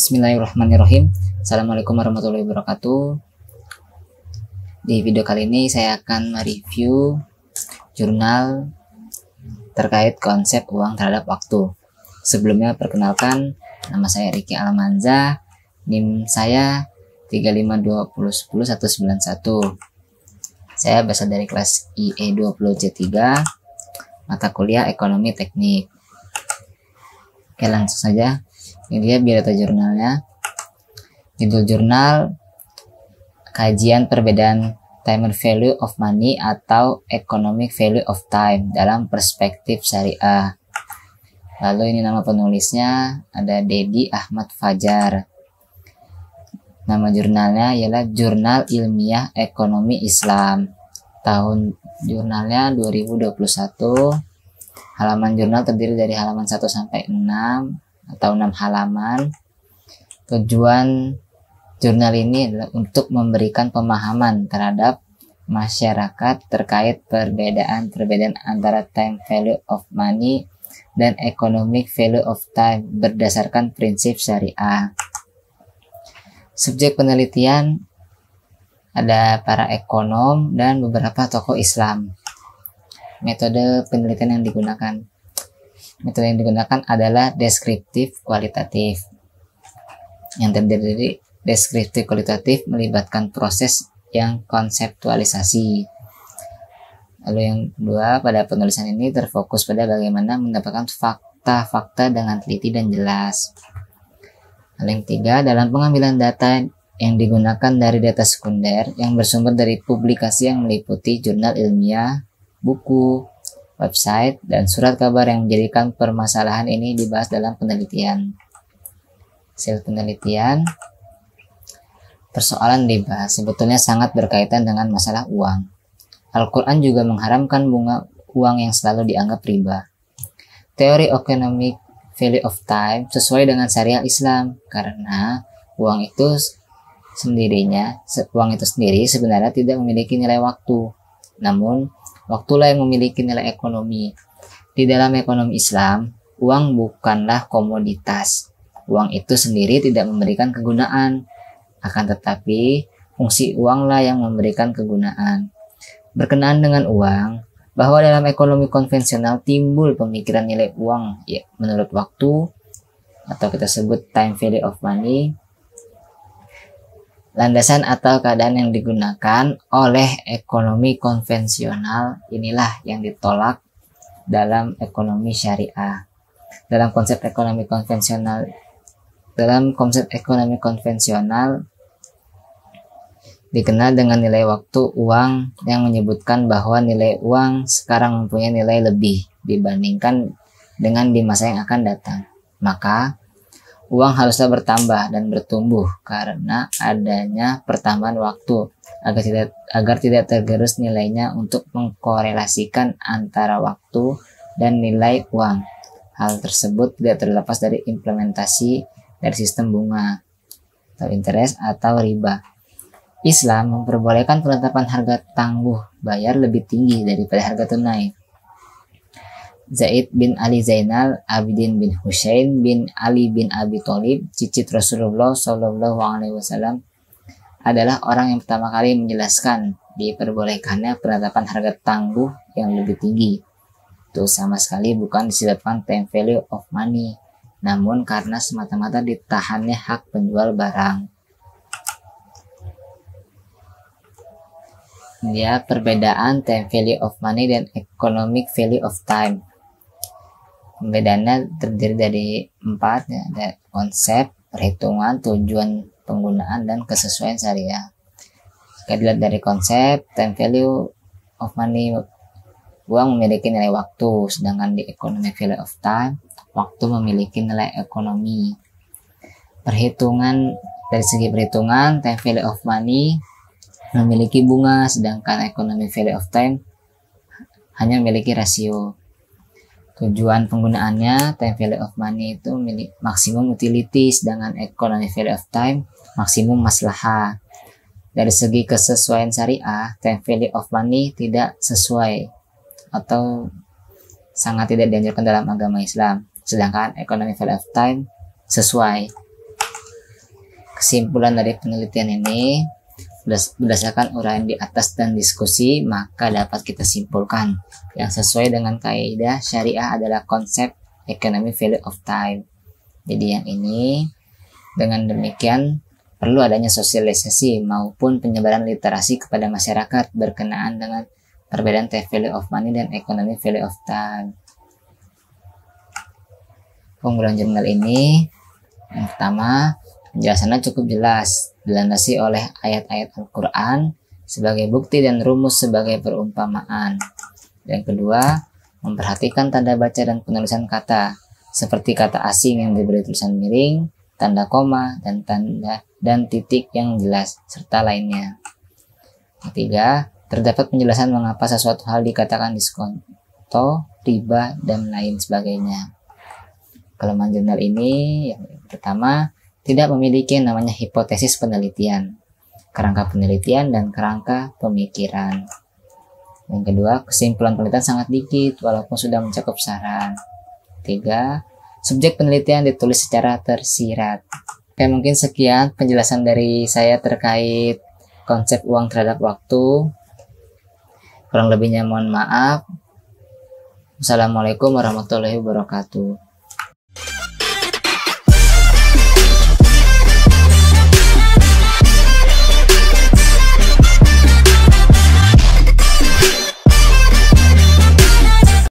Bismillahirrahmanirrahim. Assalamualaikum warahmatullahi wabarakatuh. Di video kali ini saya akan mereview jurnal terkait konsep uang terhadap waktu. Sebelumnya perkenalkan, nama saya Riki Almanza, NIM saya 3520191. Saya berasal dari kelas IE20C3, mata kuliah Ekonomi Teknik. Oke, langsung saja. Ini dia biodata jurnalnya. Judul jurnal kajian perbedaan time value of money atau economic value of time dalam perspektif syariah. Lalu ini nama penulisnya ada Dedi Ahmad Fajar. Nama jurnalnya ialah Jurnal Ilmiah Ekonomi Islam. Tahun jurnalnya 2021. Halaman jurnal terdiri dari halaman 1 sampai 6 atau 6 halaman. Tujuan jurnal ini adalah untuk memberikan pemahaman terhadap masyarakat terkait perbedaan antara time value of money dan economic value of time berdasarkan prinsip syariah. Subjek penelitian ada para ekonom dan beberapa tokoh Islam. Metode penelitian yang digunakan adalah deskriptif kualitatif. Yang terdiri dari deskriptif kualitatif melibatkan proses yang konseptualisasi. Lalu yang kedua, pada penulisan ini terfokus pada bagaimana mendapatkan fakta-fakta dengan teliti dan jelas. Lalu yang ketiga, dalam pengambilan data yang digunakan dari data sekunder yang bersumber dari publikasi yang meliputi jurnal ilmiah, buku, website, dan surat kabar yang menjadikan permasalahan ini dibahas dalam penelitian. Hasil penelitian, persoalan dibahas sebetulnya sangat berkaitan dengan masalah uang. Al-Quran juga mengharamkan bunga uang yang selalu dianggap riba. Teori economic value of time sesuai dengan syariat Islam karena uang itu sendiri sebenarnya tidak memiliki nilai waktu. Namun, waktulah yang memiliki nilai ekonomi. Di dalam ekonomi Islam, uang bukanlah komoditas. Uang itu sendiri tidak memberikan kegunaan. Akan tetapi, fungsi uanglah yang memberikan kegunaan. Berkenaan dengan uang, bahwa dalam ekonomi konvensional timbul pemikiran nilai uang menurut waktu, atau kita sebut time value of money. Landasan atau keadaan yang digunakan oleh ekonomi konvensional inilah yang ditolak dalam ekonomi syariah. Dalam konsep ekonomi konvensional dikenal dengan nilai waktu uang yang menyebutkan bahwa nilai uang sekarang mempunyai nilai lebih dibandingkan dengan di masa yang akan datang. Maka uang haruslah bertambah dan bertumbuh karena adanya pertambahan waktu agar tidak tergerus nilainya untuk mengkorelasikan antara waktu dan nilai uang. Hal tersebut tidak terlepas dari implementasi dari sistem bunga atau interest atau riba. Islam memperbolehkan penetapan harga tangguh bayar lebih tinggi daripada harga tunai. Zaid bin Ali Zainal Abidin bin Husain bin Ali bin Abi Thalib, cicit Rasulullah Shallallahu Alaihi Wasallam, adalah orang yang pertama kali menjelaskan diperbolehkannya penetapan harga tangguh yang lebih tinggi. Itu sama sekali bukan disebabkan time value of money, namun karena semata-mata ditahannya hak penjual barang. Dia perbedaan time value of money dan economic value of time. Pembedaannya terdiri dari 4, ada konsep, perhitungan, tujuan penggunaan, dan kesesuaian syariah. Jika dilihat dari konsep, time value of money, uang memiliki nilai waktu, sedangkan di economic value of time, waktu memiliki nilai ekonomi. Perhitungan, dari segi perhitungan, time value of money memiliki bunga, sedangkan economic value of time hanya memiliki rasio. Tujuan penggunaannya, time value of money itu maksimum utility, sedangkan economic value of time maksimum maslahah. Dari segi kesesuaian syariah, time value of money tidak sesuai atau sangat tidak dianjurkan dalam agama Islam, sedangkan economic value of time sesuai. kesimpulan dari penelitian ini, berdasarkan uraian di atas dan diskusi, maka dapat kita simpulkan yang sesuai dengan kaidah syariah adalah konsep economic value of time. Jadi yang ini, dengan demikian perlu adanya sosialisasi maupun penyebaran literasi kepada masyarakat berkenaan dengan perbedaan time value of money dan economic value of time. Keunggulan jurnal ini, yang pertama, penjelasannya cukup jelas, dilandasi oleh ayat-ayat Al-Quran sebagai bukti dan rumus sebagai perumpamaan. Yang kedua, memperhatikan tanda baca dan penulisan kata, seperti kata asing yang diberi tulisan miring, tanda koma, dan tanda dan titik yang jelas, serta lainnya. Ketiga, terdapat penjelasan mengapa sesuatu hal dikatakan diskonto, riba, dan lain sebagainya. Kelemahan jurnal ini, yang pertama, tidak memiliki namanya hipotesis penelitian, kerangka penelitian, dan kerangka pemikiran. Yang kedua, kesimpulan penelitian sangat dikit walaupun sudah mencakup saran. Tiga, subjek penelitian ditulis secara tersirat. Oke, mungkin sekian penjelasan dari saya terkait konsep uang terhadap waktu. Kurang lebihnya mohon maaf. Wassalamualaikum warahmatullahi wabarakatuh.